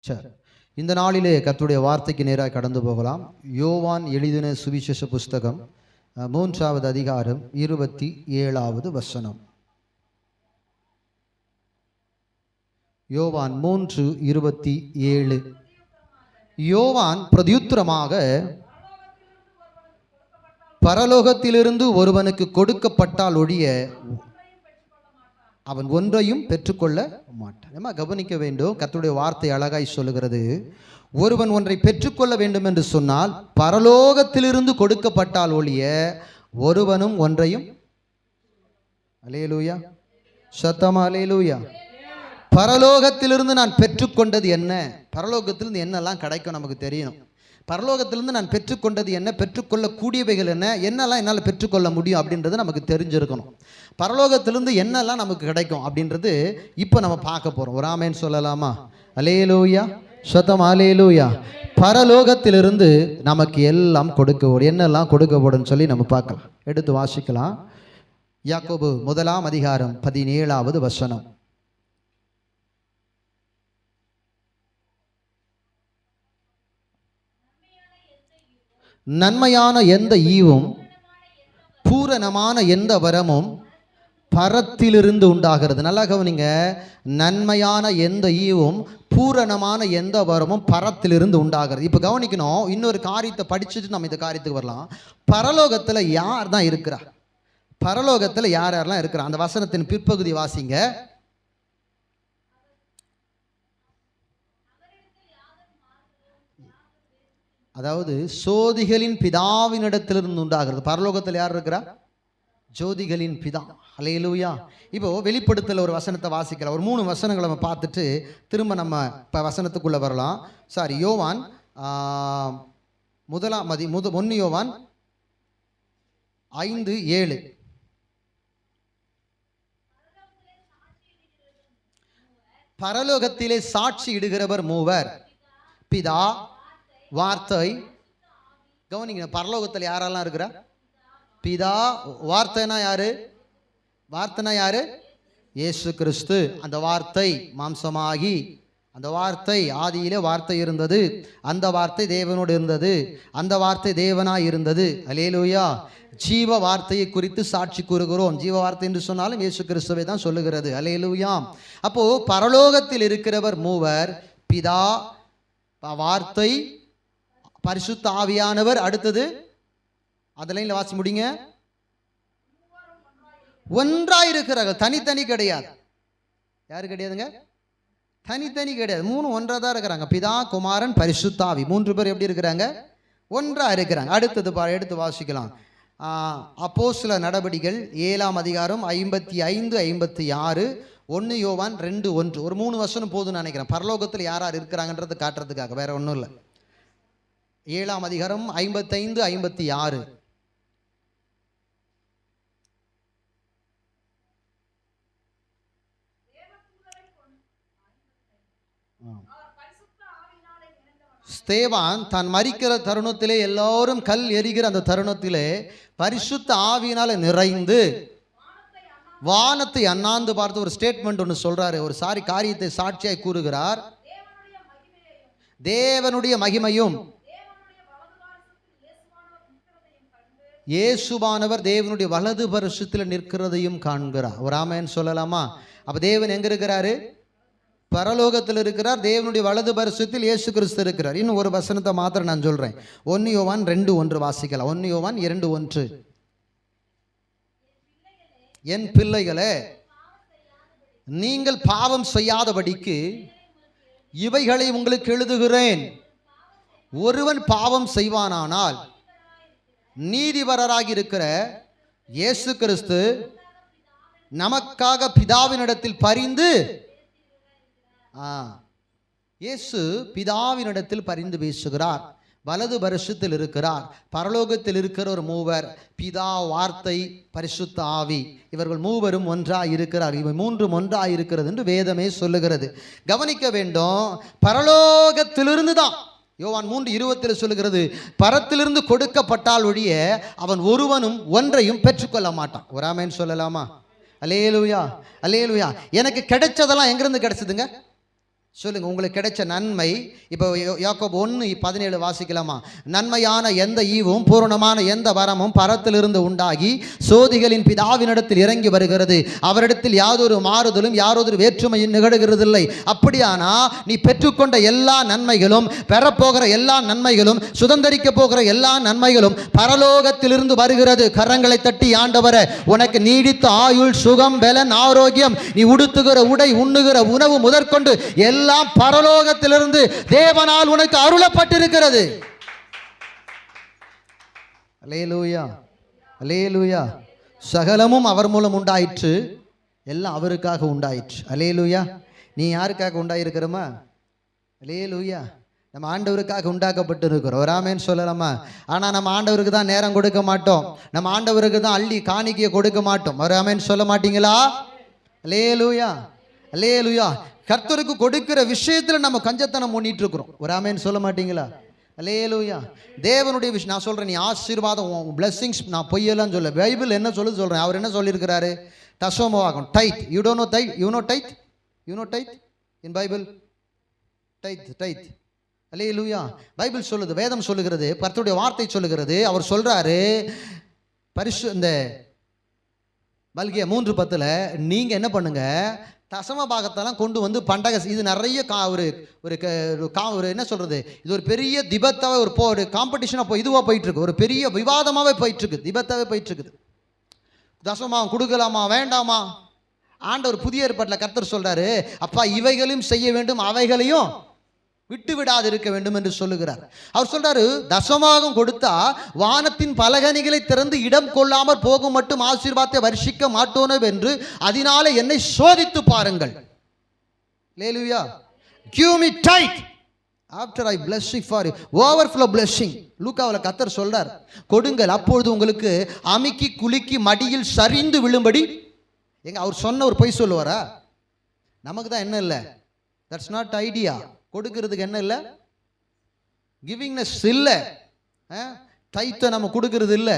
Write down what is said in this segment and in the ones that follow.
சரி, இந்த நாளிலே கர்த்தருடைய வார்த்தைக்கு நேராக கடந்து போகலாம். யோவான் எழுதின சுவிசேஷ புஸ்தகம் 3வது அதிகாரம் 27வது வசனம். யோவான் 3:27. யோவான் பிரதியுத்தரமாக, பரலோகத்திலிருந்து ஒருவனுக்கு கொடுக்கப்பட்டால் ஒழிய அவன் ஒன்றையும் பெற்றுக்கொள்ள மாட்டான். நம்ம கவனிக்க வேண்டும், கர்த்தருடைய வார்த்தை அழகாய் சொல்லுகிறது. ஒருவன் ஒன்றை பெற்றுக்கொள்ள வேண்டும் என்று சொன்னால் பரலோகத்திலிருந்து கொடுக்கப்பட்டால் ஒழிய ஒருவனும் ஒன்றையும், அல்லேலூயா, சத்தமா அல்லேலூயா. பரலோகத்திலிருந்து நான் பெற்றுக்கொண்டது என்ன? பரலோகத்திலிருந்து என்னெல்லாம் கிடைக்கும் நமக்கு தெரியணும். பரலோகத்திலிருந்து நான் பெற்றுக்கொண்டது என்ன, பெற்றுக்கொள்ளக்கூடியவைகள் என்ன, என்னெல்லாம் என்னால் பெற்றுக்கொள்ள முடியும் அப்படின்றது நமக்கு தெரிஞ்சிருக்கணும். பரலோகத்திலிருந்து என்னெல்லாம் நமக்கு கிடைக்கும் அப்படின்றது இப்போ நம்ம பார்க்க போகிறோம். ஒரு ஆமேன்னு சொல்லலாமா? அல்லேலூயா, சத்தம் அல்லேலூயா. பரலோகத்திலிருந்து நமக்கு எல்லாம் கொடுக்கப்படும். என்னெல்லாம் கொடுக்கப்படும் சொல்லி நம்ம பார்க்கலாம். எடுத்து வாசிக்கலாம். யாக்கோபு 1ஆம் அதிகாரம் 17வது வசனம். நன்மையான எந்த ஈவும் பூரணமான எந்த வரமும் பரத்திலிருந்து உண்டாகிறது. நல்லா கவனிங்க, நன்மையான எந்த ஈவும் பூரணமான எந்த வரமும் பரத்திலிருந்து உண்டாகிறது. இப்போ கவனிக்கணும், இன்னொரு காரியத்தை படிச்சுட்டு நம்ம இந்த காரியத்துக்கு வரலாம். பரலோகத்தில் யார் தான் இருக்கிறா? பரலோகத்தில் யார் யாரெல்லாம் இருக்கிறா? அந்த வசனத்தின் பிற்பகுதி வாசிங்க. அதாவது சோதிகளின் பிதாவினிடத்திலிருந்து உண்டாகிறது. பரலோகத்தில் யார் இருக்கிறா? ஜோதிகளின் பிதா. அல்லேலூயா. இப்போ வெளிப்படுத்தல ஒரு வசனத்தை வாசிக்கலாம். ஒரு 3 வசனங்களை நம்ம பார்த்துட்டு திரும்ப நம்ம இப்போ வசனத்துக்குள்ள வரலாம். சாரி, யோவான் 1 யோவான் 5:7. பரலோகத்திலே சாட்சி இடுகிறவர் மூவர், பிதா, வார்த்தை. கவனிங்க, பரலோகத்தில் யாரெல்லாம் இருக்கிறா? பிதா. வார்த்தைனா யாரு? வார்த்தைனா யாரு? இயேசு கிறிஸ்து. அந்த வார்த்தை மாம்சமாகி, அந்த வார்த்தை ஆதியிலே வார்த்தை இருந்தது, அந்த வார்த்தை தேவனோடு இருந்தது, அந்த வார்த்தை தேவனாய் இருந்தது. அல்லேலூயா. ஜீவ வார்த்தையை குறித்து சாட்சி கூறுகிறோம். ஜீவ வார்த்தை என்று சொன்னாலும் இயேசு கிறிஸ்துவை தான் சொல்லுகிறது. அல்லேலூயா. அப்போ பரலோகத்தில் இருக்கிறவர் மூவர், பிதா, வார்த்தை, பரிசுத்த ஆவியானவர். அடுத்தது அதில் வாசி முடிங்க. ஒன்றாயிருக்கிறார்கள், தனித்தனி கிடையாது. யாரு கிடையாதுங்க? தனித்தனி கிடையாது. 3 ஒன்றா தான் இருக்கிறாங்க. பிதா, குமாரன், பரிசுத்த ஆவி. 3 பேர் எப்படி இருக்கிறாங்க? ஒன்றா இருக்கிறாங்க. அடுத்தது எடுத்து வாசிக்கலாம். அப்போஸ்தலர் நடபடிகள் 7ஆம் அதிகாரம் 55, 56, 1 யோவான் 2:1. ஒரு 3 வசனம் போதும்னு நினைக்கிறேன். பரலோகத்தில் யார் யார் இருக்கிறாங்கன்றது காட்டுறதுக்காக, வேற ஒன்றும் இல்லை. 7ஆம் அதிகாரம் 55, 56. ஸ்தேவான் தான் மரிக்கிற தருணத்திலே, எல்லாரும் கல் எரிகிற அந்த தருணத்திலே பரிசுத்த ஆவியினால நிறைந்து வானத்தை அண்ணாந்து பார்த்து ஒரு ஸ்டேட்மெண்ட் ஒன்று சொல்றாரு. ஒரு காரியத்தை சாட்சியாய் கூறுகிறார். தேவனுடைய மகிமையும், இயேசுவானவர் தேவனுடைய வலது பரிசுத்தில் நிற்கிறதையும் காண்கிறார். ஒரு ஆமென் சொல்லலாமா? அப்ப தேவன் எங்க இருக்கிறாரு? பரலோகத்தில் இருக்கிறார். தேவனுடைய வலது பரிசுத்தில் இயேசு கிறிஸ்து இருக்கிறார். இன்னும் ஒரு வசனத்தை மாத்திரம் நான் சொல்றேன். 1 யோவான் 2:1 வாசிக்கலாம். 1 யோவான் 2:1. என் பிள்ளைகளே, நீங்கள் பாவம் செய்யாதபடிக்கு இவைகளை உங்களுக்கு எழுதுகிறேன். ஒருவன் பாவம் செய்வானானால் நீதிபரராகி இருக்கிற இயேசு கிறிஸ்து நமக்காக பிதாவினிடத்தில் பரிந்து, இயேசு பிதாவினிடத்தில் பரிந்து பேசுகிறார். வலது பரிசுத்தில் இருக்கிறார். பரலோகத்தில் இருக்கிற ஒரு மூவர், பிதா, வார்த்தை, பரிசுத்த ஆவி. இவர்கள் மூவரும் ஒன்றாய் இருக்கிறார். இவை 3 ஒன்றாய் இருக்கிறது என்று வேதமே சொல்லுகிறது. கவனிக்க வேண்டும், பரலோகத்திலிருந்து தான். யோவான் 3:20 சொல்லுகிறது, பரத்திலிருந்து கொடுக்கப்பட்டால் ஒழிய அவன் ஒருவனும் ஒன்றையும் பெற்றுக்கொள்ள மாட்டான். ஒரு ஆமென் சொல்லலாமா? அல்லேலூயா, அல்லேலூயா. எனக்கு கிடைச்சதெல்லாம் எங்கிருந்து கிடைச்சதுங்க? சொல்லுங்க, உங்களுக்கு கிடைச்ச நன்மை. இப்போ யாக்கோபு 1:17 வாசிக்கலாமா? நன்மையான எந்த ஈவும் பூரணமான எந்த வரமும் பரத்திலிருந்து உண்டாகி சோதிகளின் பிதாவினிடத்தில் இறங்கி வருகிறது. அவரிடத்தில் யாதொரு மாறுதலும் யாரொரு வேற்றுமையும் நிகழ்கிறதில்லை. அப்படியானா நீ பெற்றுக்கொண்ட எல்லா நன்மைகளும், பெறப்போகிற எல்லா நன்மைகளும், சுதந்திரிக்க போகிற எல்லா நன்மைகளும் பரலோகத்திலிருந்து வருகிறது. கரங்களை தட்டி ஆண்டவரே, உனக்கு நீடித்த ஆயுள், சுகம், பலன், ஆரோக்கியம், நீ உடுத்துகிற உடை, உண்ணுகிற உணவு முதற்கொண்டு எல்லாம் பரலோகத்திலிருந்து தேவனால் உனக்கு அருளப்பட்டிருக்கிறது. அல்லேலூயா, அல்லேலூயா. சகலமும் அவர் மூலம் உண்டாயிற்று, எல்லாம் அவருக்காக உண்டாயிற்று. அல்லேலூயா. நீ யாருக்காக உண்டாயிருக்கிறோமா? அல்லேலூயா. நம்ம ஆண்டவருக்காக உண்டாக்கப்பட்டு இருக்கிறோம். ஒரு ஆமென் சொல்லலாமா? ஆனால் நம்ம ஆண்டவருக்கு தான் நேரம் கொடுக்க மாட்டோம், நம்ம ஆண்டவருக்கு தான் அள்ளி காணிக்கையை கொடுக்க மாட்டோம். ஒரு ஆமென் சொல்ல மாட்டீங்களா? அல்லேலூயா, அல்லேலூயா. கர்த்தருக்கு கொடுக்கிற விஷயத்தில் நம்ம கஞ்சத்தனம் பண்ணிட்டு இருக்கிறோம். ஒரு ஆமென் சொல்ல மாட்டீங்களா? அல்லேலூயா. தேவனுடைய விஷயம் நான் சொல்கிறேன், நீ ஆசீர்வாதம், பிளெஸிங்ஸ், நான் பொய்யெல்லாம் சொல்ல, பைபிள் என்ன சொல்கிறேன். அவர் என்ன சொல்லியிருக்கிறாரு? தசமபாகம், tithe. You don't know tithe? You know tithe? You know tithe in Bible? Tithe, tithe. Hallelujah. Bible சொல்லுது, வேதம் சொல்லுகிறது, கர்த்தருடைய வார்த்தை சொல்லுகிறது. அவர் சொல்கிறாரு, இந்த மல்கியா 3:10 நீங்கள் என்ன பண்ணுங்க, தசம பாகத்தெல்லாம் கொண்டு வந்து பண்டக, இது நிறைய ஒரு என்ன சொல்கிறது, இது ஒரு பெரிய திபத்தாவே ஒரு காம்படிஷனாக இதுவாக போயிட்டுருக்கு, ஒரு பெரிய விவாதமாகவே போயிட்டுருக்கு, திபத்தாவே போயிட்டுருக்குது. தசமபாகம் கொடுக்கலாமா வேண்டாமா? ஆண்டவர் புதிய ஏற்பாட்டில் கர்த்தர் சொல்கிறாரு, அப்பா இவைகளையும் செய்ய வேண்டும், அவைகளையும் விட்டு விடாது இருக்க வேண்டும் என்று சொல்லுகிறார். அவர் சொல்றாரு, தசமபாகம் கொடுத்தா வானத்தின் பலகணிகளை திறந்து இடம் கொள்ளாமல் போகும் மட்டும் ஆசீர்வாதத்தை வர்ஷிக்க மாட்டோனோ என்று அதனால என்னை சோதித்து பாருங்கள். அல்லேலூயா. Give me tithe after I bless you for you. Overflow blessing. லூக்காவில் கர்த்தர் சொல்றார், கொடுங்கள், அப்பொழுது உங்களுக்கு அமுக்கி குலுக்கி மடியில் சரிந்து விழும்படி. எங்க அவர் சொன்ன ஒரு பொய் சொல்லுவாரா? நமக்கு தான் என்ன இல்லை, தட்ஸ் நாட் ஐடியா. கொடுக்கிறதுக்கு என்ன இல்லை, கிவிங்னஸ் இல்லை, டைத்தை நம்ம கொடுக்கறது இல்லை.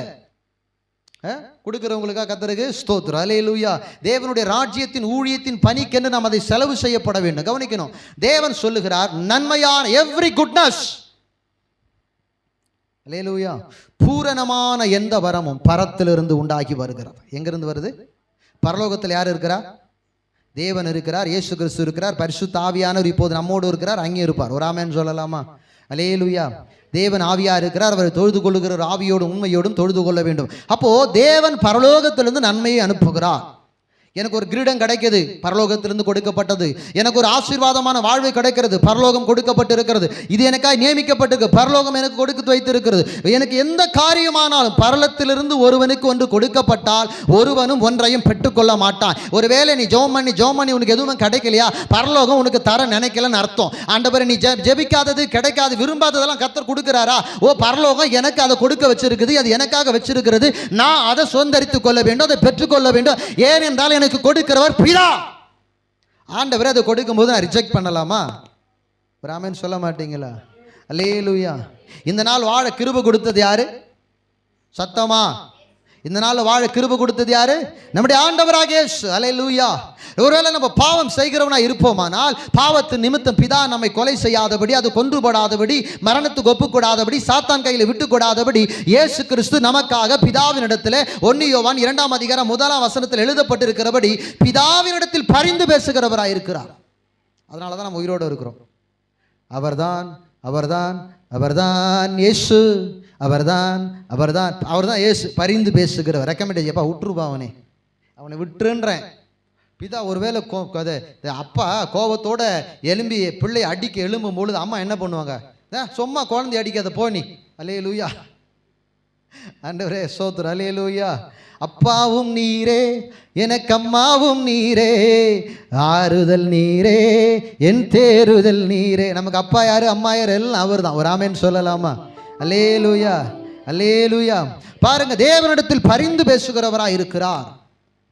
கொடுக்கிறவங்களுக்காக கர்த்தருக்கு ஸ்தோத்திரம். அல்லேலூயா. தேவனுடைய ராஜ்யத்தின் ஊழியத்தின் பணிக்கென்று நாம் அதை செலவு செய்யப்பட வேண்டும். கவனிக்கணும், தேவன் சொல்லுகிறார், நன்மையான எவ்ரி குட்னஸ், அல்லேலூயா, பூரணமான எந்த வரமும் பரத்திலிருந்து உண்டாகி வருகிறது. எங்கிருந்து வருது? பரலோகத்தில் யார் இருக்கிறார்? தேவன் இருக்கிறார், இயேசு கிறிஸ்து இருக்கிறார், பரிசுத்த ஆவியானவர் இப்போது நம்மோடு இருக்கிறார், அங்கே இருப்பார். ஒரு ஆமென் சொல்லலாமா? அல்லேலூயா. தேவன் ஆவியா இருக்கிறார், அவர் தொழுது கொள்ளுகிற ஆவியோடும் உண்மையோடும் தொழுது கொள்ள வேண்டும். அப்போ தேவன் பரலோகத்திலிருந்து நன்மையை அனுப்புகிறார். எனக்கு ஒரு கிரீடம் கிடைக்கிறது, பரலோகத்திலிருந்து கொடுக்கப்பட்டது. எனக்கு ஒரு ஆசீர்வாதமான வாழ்வு கிடைக்கிறது, பரலோகம் கொடுக்கப்பட்டு இருக்கிறது. இது எனக்காக நியமிக்கப்பட்டிருக்கு, பரலோகம் எனக்கு கொடுத்து வைத்திருக்கிறது. எனக்கு எந்த காரியமானாலும் பரலத்திலிருந்து ஒருவனுக்கு ஒன்று கொடுக்கப்பட்டால் ஒருவனும் ஒன்றையும் பெற்றுக்கொள்ள மாட்டான். ஒருவேளை நீ ஜெபம் பண்ணி உனக்கு எதுவும் கிடைக்கலையா, பரலோகம் உனக்கு தர நினைக்கலன்னு அர்த்தம். ஆண்டவரே, நீ ஜெபிக்காதது, கிடைக்காது, விரும்பாததெல்லாம் கர்த்தர் கொடுக்கிறாரா? ஓ, பரலோகம் எனக்கு அதை கொடுக்க வச்சிருக்குது, அது எனக்காக வச்சிருக்கிறது, நான் அதை சுதந்தரித்துக் கொள்ள வேண்டும், அதை பெற்றுக்கொள்ள வேண்டும். ஏனென்றால் எனக்கு கொடுக்கிறவர் பிதா. ஆண்டவர் அதை கொடுக்கும் போது நான் ரிஜெக்ட் பண்ணலாமா? ஆமென் சொல்ல மாட்டீங்களா? அல்லேலூயா. இந்த நாள் வாழ கிருபை கொடுத்தது யாரு? சத்தமா. இந்த நாள் வாழ கிருபை கொடுத்தது யாரு? நம்முடைய ஆண்டவராகிய இயேசு. அல்லேலூயா. ஒருவேளை நம்ம பாவம் செய்கிறவனா இருப்போமானால், பாவத்தின் நிமித்தம் பிதா நம்மை கொலை செய்யாதபடி, அது கொன்றுபடாதபடி, மரணத்துக்கு ஒப்புக்கூடாதபடி, சாத்தான் கையில் விட்டுக்கூடாதபடி இயேசு கிறிஸ்து நமக்காக பிதாவினிடத்தில் 1 யோவான் 2:1 எழுதப்பட்டிருக்கிறபடி பிதாவினிடத்தில் பரிந்து பேசுகிறவராக இருக்கிறார். அதனால தான் நம்ம உயிரோடு இருக்கிறோம். அவர்தான் அவர்தான் அவர்தான் இயேசு, அவர்தான் அவர்தான் அவர்தான் இயேசு, பரிந்து பேசுகிறவர். ரெக்கமெண்ட் எப்பா விட்டுருப்பா, அவனை விட்டுருன்றேன். பிதா ஒருவேளை அப்பா கோபத்தோட எலும்பி பிள்ளை அடிக்க எழும்பும் பொழுது அம்மா என்ன பண்ணுவாங்க? சும்மா குழந்தை அடிக்காத போனி. அல்லேலூயா. ஆண்டவரே ஸ்தோத்திரம். அல்லேலூயா. அப்பாவும் நீரே, எனக்கு அம்மாவும் நீரே, ஆறுதல் நீரே, என் தேறுதல் நீரே. நமக்கு அப்பா யாரு, அம்மா யாரு? எல்லாம் அவர் தான். ஒரு ஆமென் சொல்லலாமா? அல்லேலூயா, அல்லேலூயா. பாருங்க, தேவனிடத்தில் பரிந்து பேசுகிறவராக இருக்கிறார்.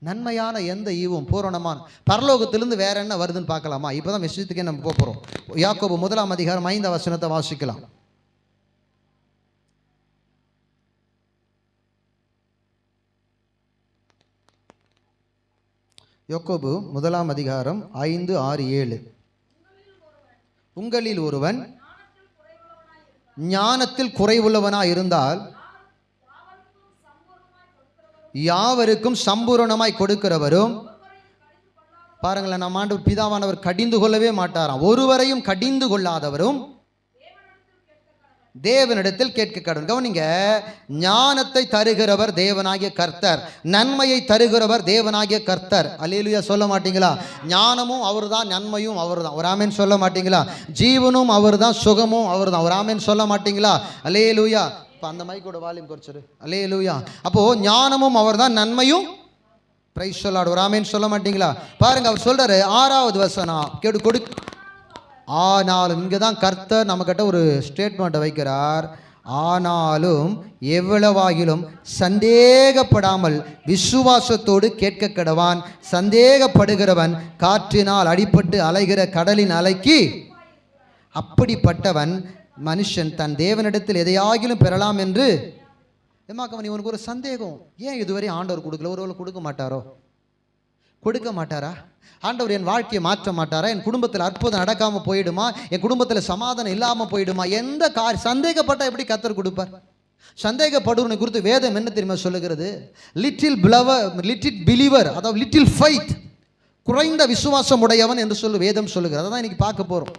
நன்மையான எந்த ஈவும் பூரணமான பரலோகத்திலிருந்து வேற என்ன வருதுன்னு பார்க்கலாமா? இப்போதான் விஷயத்துக்கே நம்ம போகிறோம். யாக்கோபு 1:5 வாசிக்கலாம். யாக்கோபு 1:5, 5, 6, 7. உங்களில் ஒருவன் ஞானத்தில் குறைவுள்ளவனாய் இருந்தால் யாவருக்கும் சம்பூரணமாய் கொடுக்கிறவரும், பாருங்களேன், நம்ம ஆண்டவர் பிதாவானவர் கடிந்து கொள்ளவே மாட்டாராம். ஒருவரையும் கடிந்து கொள்ளாதவரும் தேவனிடத்தில் கேட்க கடவுள். கவனிங்க, ஞானத்தை தருகிறவர் தேவனாகிய கர்த்தர், நன்மையை தருகிறவர் தேவனாகிய கர்த்தர். அல்லேலூயா சொல்ல மாட்டீங்களா? ஞானமும் அவர்தான், நன்மையும் அவர்தான். ஒரு ஆமென் சொல்ல மாட்டீங்களா? ஜீவனும் அவர்தான், சுகமும் அவர்தான். ஒரு ஆமென் சொல்ல மாட்டீங்களா? அல்லேலூயா. இப்போ அந்த மைக்கோட வால்யூம் குறைச்சிரு. அல்லேலூயா. அப்போ ஞானமும் அவர்தான், நன்மையும். பிரைஸ் சொல்லாடு. ஒரு ஆமென் சொல்ல மாட்டீங்களா? பாருங்க, அவர் சொல்றாரு 6வது வசனம் கேடு கொடு. ஆனாலும் இங்கே தான் கர்த்தர் நம்மக்கிட்ட ஒரு ஸ்டேட்மெண்ட்டை வைக்கிறார். ஆனாலும் எவ்வளவாகிலும் சந்தேகப்படாமல் விசுவாசத்தோடு கேட்க கடவான். சந்தேகப்படுகிறவன் காற்றினால் அடிபட்டு அலைகிற கடலின் அலைக்கு அப்படிப்பட்டவன் மனுஷன் தன் தேவனிடத்தில் எதையாகிலும் பெறலாம் என்று ஏமாக்கவன். இவனுக்கு ஒரு சந்தேகம், ஏன் இதுவரை ஆண்டவர் கொடுக்கல? ஒருவேளை கொடுக்க மாட்டாரோ? கொடுக்க மாட்டாரா? ஆண்டவர் என் வாழ்க்கையை மாற்ற மாட்டாரா? என் குடும்பத்தில் அற்புதம் நடக்காமல் போயிடுமா? என் குடும்பத்தில் சமாதானம் இல்லாமல் போயிடுமா? எந்த சந்தேகப்பட்டால் எப்படி கர்த்தர் கொடுப்பார்? சந்தேகப்படுவனை குறித்து வேதம் என்ன தெரியுமா சொல்லுகிறது? லிட்டில் பிலீவர், அதாவது லிட்டில் ஃபைத், குறைந்த விசுவாசம் உடையவன் என்று சொல்லு வேதம் சொல்லுகிறது. அதான் இன்னைக்கு பார்க்க போகிறோம்.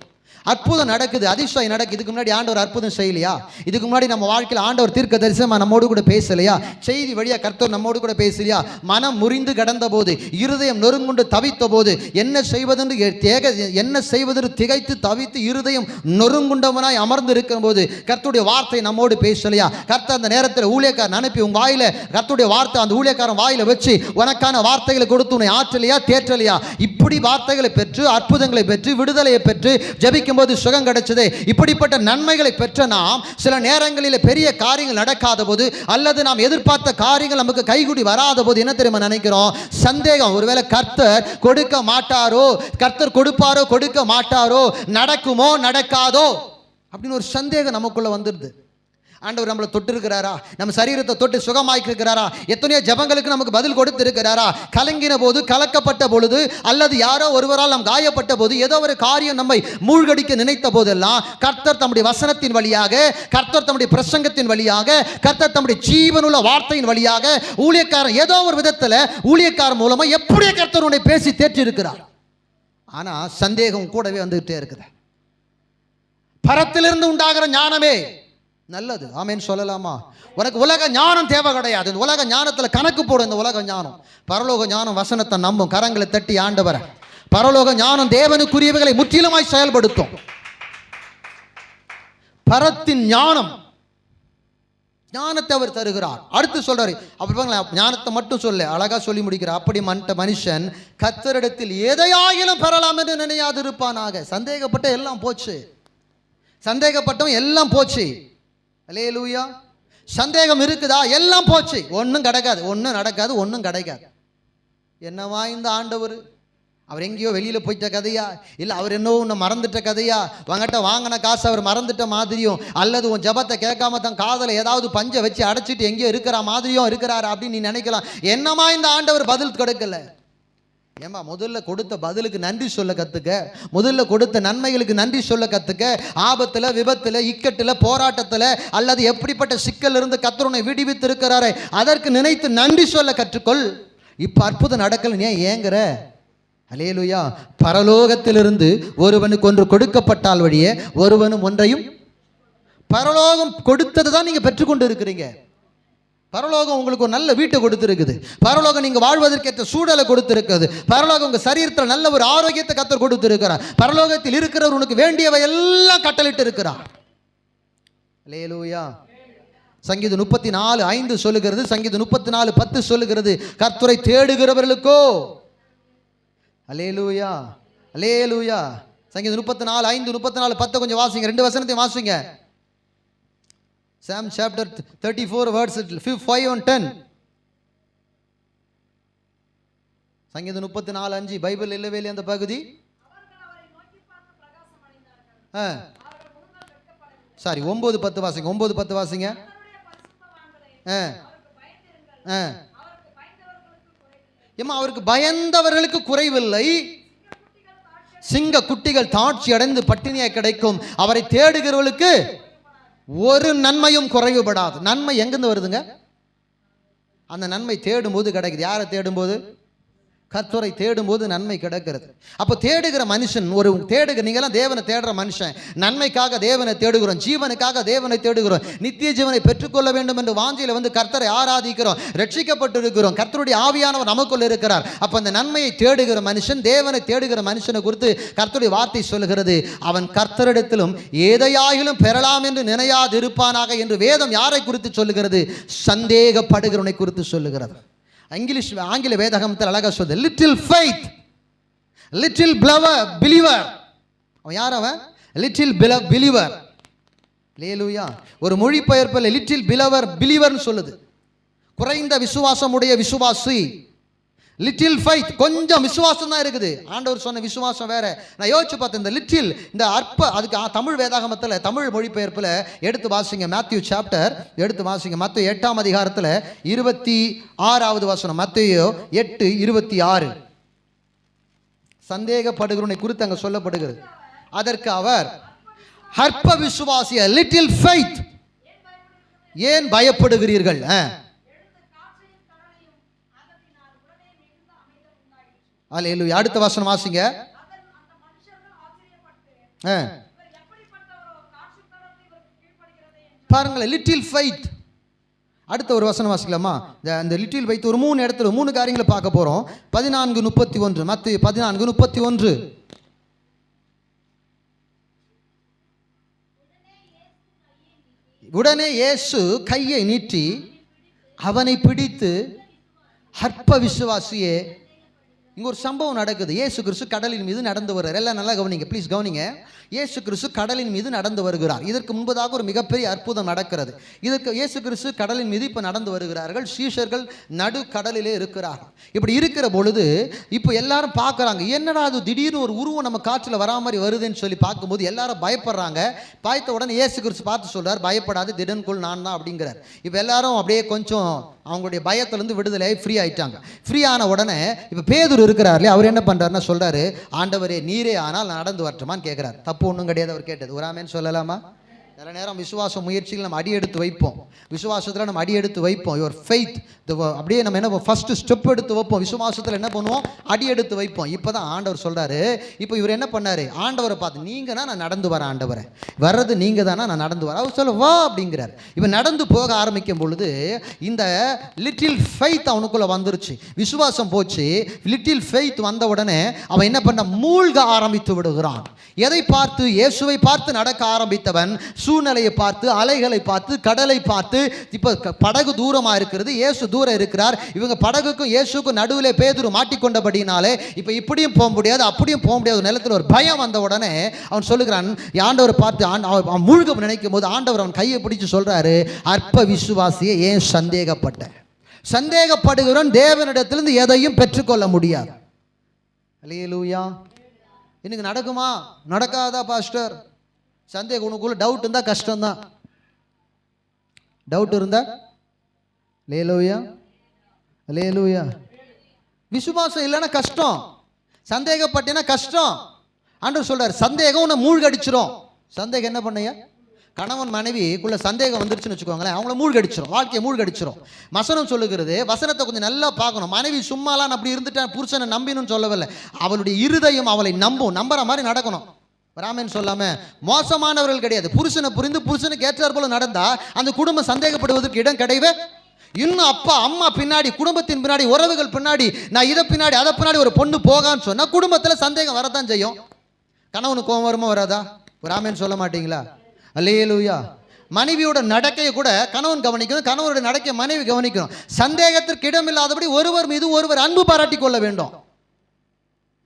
அற்புதம் நடக்குது, அதிசயம் நடக்குது. இதுக்கு முன்னாடி ஆண்டவர் அற்புதம் செய்யலையா? இதுக்கு முன்னாடி நம்ம வாழ்க்கையில் ஆண்டவர் தீர்க்க தரிசனமா நம்மோடு கூட பேசலையா? செய்தி வழியா கர்த்தர் நம்மோடு கூட பேசலையா? மனம் முறிந்து கடந்த போது, இருதயம் நொறுங்குண்டு தவித்த போது, என்ன செய்வதென்று திகைத்து தவித்து இருதயம் நொறுங்குண்டவனாய் அமர்ந்து இருக்கிற போது கர்த்தருடைய வார்த்தை நம்மோடு பேசலையா? கர்த்தர் அந்த நேரத்தில் ஊழியக்காரன் அனுப்பி உங்க வாயில கர்த்தருடைய வார்த்தை அந்த ஊழியக்காரன் வாயில வச்சு உனக்கான வார்த்தைகளை கொடுத்து உன்னை ஆற்றலையா தேற்றலையா? இப்படி வார்த்தைகளை பெற்று, அற்புதங்களை பெற்று, விடுதலையை பெற்று ஜெபிக்கும் போது சுகம் கிடைச்சது. இப்படிப்பட்ட நன்மைகளை பெற்ற நாம் சில நேரங்களில் பெரிய காரியங்கள் நடக்காத போது, அல்லது நாம் எதிர்பார்த்த காரியங்கள் நமக்கு கைகூடி வராத போது என்ன தெரியுமா நினைக்கிறோம்? சந்தேகம். ஒருவேளை கர்த்தர் கொடுக்க மாட்டாரோ, கர்த்தர் கொடுப்பாரோ கொடுக்க மாட்டாரோ, நடக்குமோ நடக்காதோ அப்படின்னு ஒரு சந்தேகம் நமக்குள்ள வந்துடுது. ஆண்டவர் நம்மளை தொட்டு இருக்கிறாரா? நம்ம சரீரத்தை தொட்டு சுகமாக்கி இருக்கிறாரா? எத்தனையோ ஜபங்களுக்கு நமக்கு பதில் கொடுத்து இருக்கிறாரா? கலங்கின போது, கலக்கப்பட்ட பொழுது, அல்லது யாரோ ஒருவரால் நாம் காயப்பட்ட போது, ஏதோ ஒரு காரியம் நம்மை மூழ்கடிக்க நினைத்த போதெல்லாம் கர்த்தர் தம்முடைய வசனத்தின் வழியாக, கர்த்தர் தம்முடைய பிரசங்கத்தின் வழியாக, கர்த்தர் தம்முடைய ஜீவனுள்ள வார்த்தையின் வழியாக, ஊழியக்காரன் ஏதோ ஒரு விதத்தில் ஊழியக்காரன் மூலமா எப்படியே கர்த்தர் உன்னை பேசி தேற்றி இருக்கிறார். ஆனா சந்தேகம் கூடவே வந்துகிட்டே இருக்குது. பரத்திலிருந்து உண்டாகிற ஞானமே நல்லது. ஆமென் சொல்லலாமா? உனக்கு உலக ஞானம் தேவை கிடையாது. இந்த உலக ஞானத்தில் கணக்கு போடும். இந்த உலக ஞானம், பரலோக ஞானம் வசனத்தை நம்பும். கரங்களை தட்டி ஆண்டவரை. பரலோக ஞானம் தேவனுக்குரியவைகளை முற்றிலுமாய் செயல்படுத்தும். பரத்தின் ஞானம், ஞானத்தை அவர் தருகிறார். அடுத்து சொல்றாரு, அப்படி ஞானத்தை மட்டும் சொல்ல அழகா சொல்லி முடிக்கிறார். அப்படி மனுஷன் கர்த்தரிடத்தில் எதையாகிலும் பெறலாம் என்று நினையாது இருப்பானாக. சந்தேகப்பட்ட எல்லாம் போச்சு, சந்தேகப்பட்டவன் எல்லாம் போச்சு. அல்லேலூயா. சந்தேகம் இருக்குதா? எல்லாம் போச்சு. ஒன்றும் கிடைக்காது, ஒன்றும் நடக்காது, ஒன்றும் கிடைக்காது. என்னவா இந்த ஆண்டவர்? அவர் எங்கேயோ வெளியில் போயிட்ட கதையா? இல்லை அவர் என்னவோ உன்னை மறந்துட்ட கதையா? உங்ககிட்ட வாங்கின காசு அவர் மறந்துட்ட மாதிரியும், அல்லது உன் ஜபத்தை கேட்காம தன் காதலை ஏதாவது பஞ்சை வச்சு அடைச்சிட்டு எங்கேயோ இருக்கிற மாதிரியும் இருக்கிறாரு அப்படின்னு நீ நினைக்கலாம். என்னமா இந்த ஆண்டவர் பதில் கொடுக்கல? ஏமா முதல்ல கொடுத்த பதிலுக்கு நன்றி சொல்ல கத்துக்க. முதல்ல கொடுத்த நன்மைகளுக்கு நன்றி சொல்ல கத்துக்க. ஆபத்தில், விபத்தில், இக்கட்டில், போராட்டத்தில், அல்லது எப்படிப்பட்ட சிக்கல் இருந்து கர்த்தர் உன்னை விடுவித்து இருக்கிறாரே அதற்கு நினைத்து நன்றி சொல்ல கற்றுக்கொள். இப்போ அற்புதம் நடக்கல, ஏன் ஏங்குற? அல்லேலூயா. பரலோகத்திலிருந்து ஒருவனுக்கு ஒன்று கொடுக்கப்பட்டால் வழியே ஒருவனும் ஒன்றையும், பரலோகம் கொடுத்தது தான் நீங்கள் பெற்றுக்கொண்டு இருக்கிறீங்க. பரலோகம் உங்களுக்கு ஒரு நல்ல வீட்டை கொடுத்துருக்குது. பரலோகம் நீங்கள் வாழ்வதற்கேற்ற சூழலை கொடுத்துருக்குது. பரலோகம் உங்கள் சரீரத்தில் நல்ல ஒரு ஆரோக்கியத்தை கர்த்தர் கொடுத்துருக்கிறார். பரலோகத்தில் இருக்கிறவர் உனக்கு வேண்டியவை எல்லாம் கட்டளிட்டு இருக்கிறார். அல்லேலூயா. சங்கீதம் 34:5 சொல்லுகிறது, சங்கீதம் 34:10 சொல்லுகிறது, கர்த்தரை தேடுகிறவர்களுக்கோ. அல்லேலூயா, அல்லேலூயா. சங்கீதம் 34:5, 34:10 கொஞ்சம் வாசிங்க. 2 வசனத்தையும் வாசிங்க. Psalm chapter 34 verses 5 and 10. சங்கீதம் 34:5. பைபிள் இல்லவே இல்லை அந்த பகுதி. சாரி, 9:10 வாசிங்க. 9:10 வாசிங்க. ஏமா அவருக்கு பயந்தவர்களுக்கு குறைவில்லை. சிங்க குட்டிகள் தாட்சி அடைந்து பட்டினியாய் கிடைக்கும். அவரை தேடுகிறவர்களுக்கு ஒரு நன்மையும் குறைவுபடாது. நன்மை எங்கிருந்து வருதுங்க? அந்த நன்மை தேடும்போது கிடைக்குது. யாரை தேடும்போது? கர்த்தரை தேடும்போது நன்மை கிடைக்கிறது. அப்போ தேடுகிற மனுஷன் நீங்களாம் தேவனை தேடுற மனுஷன். நன்மைக்காக தேவனை தேடுகிறோம், ஜீவனுக்காக தேவனை தேடுகிறோம், நித்திய ஜீவனை பெற்றுக்கொள்ள வேண்டும் என்று வாஞ்சையில் வந்து கர்த்தரை ஆராதிக்கிறோம், ரட்சிக்கப்பட்டு இருக்கிறோம், கர்த்தருடைய ஆவியானவர் நமக்குள்ள இருக்கிறார். அப்போ அந்த நன்மையை தேடுகிற மனுஷன், தேவனை தேடுகிற மனுஷனை குறித்து கர்த்தருடைய வார்த்தை சொல்லுகிறது, அவன் கர்த்தரிடத்திலும் ஏதையாயிலும் பெறலாம் என்று நினையாது இருப்பானாக என்று வேதம் யாரை குறித்து சொல்லுகிறது? சந்தேகப்படுகிறவனை குறித்து சொல்லுகிறது. ஆங்கில வேதாகமத்தில் அழகா சொல்லுது, லிட்டில் ஃபெய்த், லிட்டில் பிலீவர். அவன் யார்? அவன் லிட்டில் பிலீவர். அல்லேலூயா. ஒரு மொழிபெயர்ப்பில் லிட்டில் பிலீவர்னு சொல்லுது. குறைந்த விசுவாசமுடைய விசுவாசி. லிட்டில் ஃபெய்த், கொஞ்சம் விசுவாசம் தான் இருக்குது. ஆண்டவர் சொன்ன விசுவாசம் வேற. நான் யோசிச்சு பார்த்தேன், இந்த லிட்டில், இந்த அற்ப, அதுக்கு தமிழ் வேதாகமத்தில் தமிழ் மொழிபெயர்ப்பில் எடுத்து வாசிங்க. மேத்யூ சாப்டர் எடுத்து வாசிங்க. மத்தேயு 8ஆம் அதிகாரத்தில் 26வது வசனம். மத்தேயு 8:26. சந்தேகப்படுகிறவனை குறித்து அங்கே சொல்லப்படுகிறது. அதற்கு அவர், அற்ப விசுவாசிய, லிட்டில் ஃபெய்த், ஏன் பயப்படுகிறீர்கள்? அல்லேலூயா. அடுத்த வசனம் வாசிங்க. பாருங்களேன், லிட்டில் ஃபெய்த். அடுத்த ஒரு வசனம் வாசிக்கலாமா? இந்த லிட்டில் ஃபெய்த் ஒரு 3 இடத்துல 3 காரியங்களை பார்க்க போறோம். 14:31. மத்தேயு 14:31. உடனே இயேசு கையை நீட்டி அவனை பிடித்து, அற்ப விசுவாசியே. இங்கே ஒரு சம்பவம் நடக்குது. இயேசு கிறிஸ்து கடலின் மீது நடந்து வருகிறார். எல்லாம் நல்லா கவனிங்க, ப்ளீஸ் கவனிங்க. இயேசு கிறிஸ்து கடலின் மீது நடந்து வருகிறார். இதற்கு முன்பதாக ஒரு மிகப்பெரிய அற்புதம் நடக்கிறது. இதற்கு இயேசு கிறிஸ்து கடலின் மீது இப்போ நடந்து வருகிறார்கள். சீஷர்கள் நடு கடலிலே இருக்கிறார்கள். இப்படி இருக்கிற பொழுது இப்போ எல்லாரும் பார்க்குறாங்க, என்னடா அது திடீர்னு ஒரு உருவம் நம்ம காற்றில் வரா மாதிரி வருதுன்னு சொல்லி பார்க்கும்போது எல்லாரும் பயப்படுறாங்க. பார்த்த உடனே இயேசு கிறிஸ்து பார்த்து சொல்கிறார், பயப்படாது, திடன்குள் நான் தான் அப்படிங்கிறார். இப்போ எல்லாரும் அப்படியே கொஞ்சம் அவங்களுடைய பயத்திலேருந்து விடுதலை ஃப்ரீ ஆயிட்டாங்க. ஃப்ரீ ஆன உடனே இப்போ பேதுரு இருக்கிறார்ல, அவர் என்ன பண்ணுறாருன்னா சொல்கிறாரு, ஆண்டவரே நீரே ஆனால் நான் நடந்து வரட்டுமான்னு கேட்குறாரு. தப்பு ஒன்றும் கிடையாது அவர் கேட்டது. ஒரு ஆமேன்னு சொல்லலாமா? சில நேரம் விசுவாச முயற்சியில் நம்ம அடி எடுத்து வைப்போம். விசுவாசத்தில் நம்ம அடி எடுத்து வைப்போம். யுவர் ஃபெய்த், அப்படியே நம்ம என்ன ஃபர்ஸ்ட் ஸ்டெப் எடுத்து வைப்போம். விசுவாசத்தில் என்ன பண்ணுவோம்? அடி எடுத்து வைப்போம். இப்போ தான் ஆண்டவர் சொல்கிறாரு, இப்போ இவர் என்ன பண்ணார்? ஆண்டவரை பார்த்து, நீங்கன்னா நான் நடந்து வரேன், ஆண்டவரை வர்றது நீங்கள் தானா, நான் நடந்து வரேன். அவர் சொல்ல வா அப்படிங்கிறார். இப்போ நடந்து போக ஆரம்பிக்கும் பொழுது இந்த லிட்டில் ஃபெய்த் அவனுக்குள்ளே வந்துருச்சு. விசுவாசம் போச்சு. லிட்டில் ஃபெய்த் வந்த உடனே அவன் என்ன பண்ண? மூழ்க ஆரம்பித்து விடுகிறான். எதை பார்த்து? இயேசுவை பார்த்து நடக்க ஆரம்பித்தவன் சூழ்நிலையை பார்த்து, அலைகளை பார்த்து, கடலை பார்த்து, இப்போ படகு தூரமாக இருக்கிறது, இயேசு தூரம் இருக்கிறார். இவங்க படகுக்கும் இயேசுக்கும் நடுவில் பேதுரு மாட்டிக்கொண்டபடினாலே இப்போ இப்படியும் போக முடியாது, அப்படியும் போக முடியாது. நிலத்தில் ஒரு பயம் வந்த உடனே அவன் சொல்லுகிறான், ஆண்டவரை பார்த்து அவன் மூழ்க நினைக்கும் போது ஆண்டவர் அவன் கையை பிடிச்சு சொல்றாரு, அற்ப விசுவாசியை ஏன் சந்தேகப்பட்ட? சந்தேகப்படுகிறவன் தேவனிடத்திலிருந்து எதையும் பெற்றுக்கொள்ள முடியாது. அல்லேலூயா. இன்னைக்கு நடக்குமா? நடக்காதா பாஸ்டர்? சந்தேகம், உனக்குள்ள டவுட் இருந்தால் கஷ்டம்தான். டவுட் இருந்தா அல்லேலூயா, அல்லேலூயா. விசுவாசம் இல்லைன்னா கஷ்டம், சந்தேகப்பட்டேன்னா கஷ்டம். ஆண்டவர் சொல்றாரு, சந்தேகம் உன்னை மூழ்கடிச்சிரும். சந்தேகம் என்ன பண்ணையா? கணவன் மனைவிக்குள்ள சந்தேகம் வந்துருச்சுன்னு வச்சுக்கோங்களேன், அவங்கள மூழ்கடிச்சிரும், வாழ்க்கையை மூழ்கடிச்சிரும். வசனம் சொல்லுகிறது, வசனத்தை கொஞ்சம் நல்லா பார்க்கணும். மனைவி சும்மாலாம் அப்படி இருந்துட்டேன் புருஷனை நம்பினும் சொல்லவில்லை, அவளுடைய இருதயம் அவளை நம்புற மாதிரி நடக்கணும். ராமன் சொல்லாம மோசமானவர்கள் கிடையாது. புருஷனை புரிந்து புருஷனுக்கு ஏற்றார் போல நடந்தா அந்த குடும்பம் சந்தேகப்படுவதற்கு இடம் கிடையவே. இன்னும் அப்பா அம்மா பின்னாடி, குடும்பத்தின் பின்னாடி, உறவுகள் பின்னாடி, நான் இதை பின்னாடி அதை பின்னாடி ஒரு பொண்ணு போகான்னு சொன்னா குடும்பத்தில் சந்தேகம் வரத்தான் செய்யும். கணவனுக்கு கோபம் வருமா வராதா? ராமன் சொல்ல மாட்டீங்களா? அல்லேலூயா. மனைவியோட நடக்கையை கூட கணவன் கவனிக்கணும், கணவனுடைய நடக்கையை மனைவி கவனிக்கணும். சந்தேகத்திற்கு இடமில்லாதபடி ஒருவர் மீது ஒருவர் அன்பு பாராட்டி கொள்ள வேண்டும்.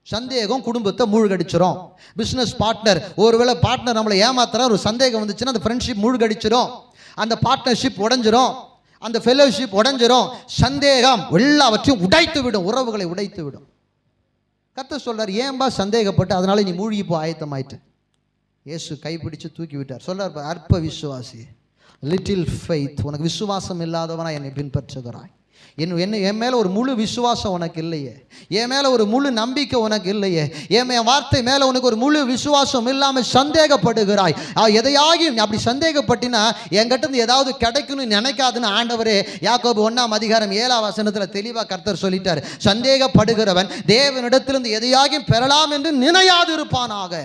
சந்தேகம் குடும்பத்தை மூழ்கடிச்சிரும். பிஸ்னஸ் பார்ட்னர், ஒருவேளை பார்ட்னர் நம்மளை ஏமாத்துறா, ஒரு சந்தேகம் வந்துச்சுன்னா அந்த ஃப்ரெண்ட்ஷிப் மூழ்கடிச்சிரும், அந்த பார்ட்னர்ஷிப் உடைஞ்சிரும், அந்த ஃபெலோஷிப் உடைஞ்சிரும். சந்தேகம் எல்லாவற்றையும் உடைத்து விடும், உறவுகளை உடைத்து விடும். கர்த்தர் சொல்றார், ஏன்பா சந்தேகப்பட்டு அதனால நீ மூழ்கி போ ஆயத்தமாயிட்டு. இயேசு கைப்பிடிச்சு தூக்கி விட்டார். சொல்றார், அற்ப விசுவாசி, லிட்டில் ஃபெய்த், உனக்கு விசுவாசம் இல்லாதவனா என்னை பின்பற்றுகிறாய். என் மேலே ஒரு முழு விசுவாசம் உனக்கு இல்லையே, என் மேலே ஒரு முழு நம்பிக்கை உனக்கு இல்லையே, என் வார்த்தை மேலே உனக்கு ஒரு முழு விசுவாசம் இல்லாமல் சந்தேகப்படுகிறாய். எதையாகி அப்படி சந்தேகப்பட்டினா என்கிட்ட ஏதாவது கிடைக்கும்னு நினைக்காதுன்னு ஆண்டவரே யாக்கோபு 1:7 தெளிவாக கர்த்தர் சொல்லிட்டார். சந்தேகப்படுகிறவன் தேவனிடத்திலிருந்து எதையாகி பெறலாம் என்று நினையாது இருப்பானாக.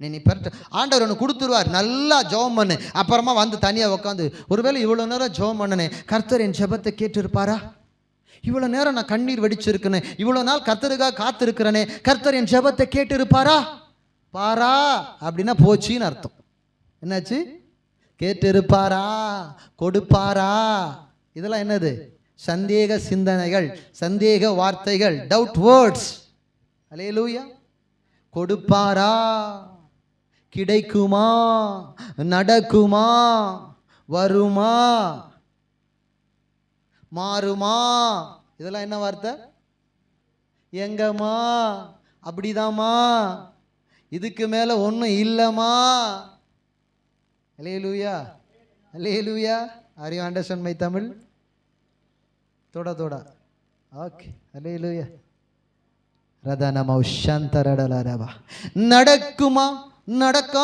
நீ பெற்ற ஆண்டவர் ஒன்று கொடுத்துருவார். நல்லா ஜெபம் பண்ணு, அப்புறமா வந்து தனியாக உட்காந்து ஒருவேளை இவ்வளோ நேரம் ஜெபம் பண்ணனே, கர்த்தர் என் ஜெபத்தை கேட்டிருப்பாரா? இவ்வளோ நேரம் நான் கண்ணீர் வெடிச்சிருக்கேனே, இவ்வளோ நாள் கர்த்தருக்காக காத்திருக்கிறனே, கர்த்தர் என் ஜெபத்தை கேட்டிருப்பாரா? பாரா அப்படின்னா போச்சின்னு அர்த்தம். என்னாச்சு? கேட்டிருப்பாரா, கொடுப்பாரா, இதெல்லாம் என்னது? சந்தேக சிந்தனைகள், சந்தேக வார்த்தைகள், டவுட் வேர்ட்ஸ். அல்லேலூயா. கொடுப்பாரா, கிடைக்குமா, நடக்குமா, வருமா, மாறுமா, இதெல்லாம் என்ன வார்த்தை? எங்கம்மா, அப்படிதாம்மா, இதுக்கு மேலே ஒன்றும் இல்லைம்மா. Hallelujah, hallelujah. Are you understand my Tamil? தோட ஓகே. அல்லேலூயா. ரதனமௌ சந்தரடலரவா. நடக்குமா, நடக்க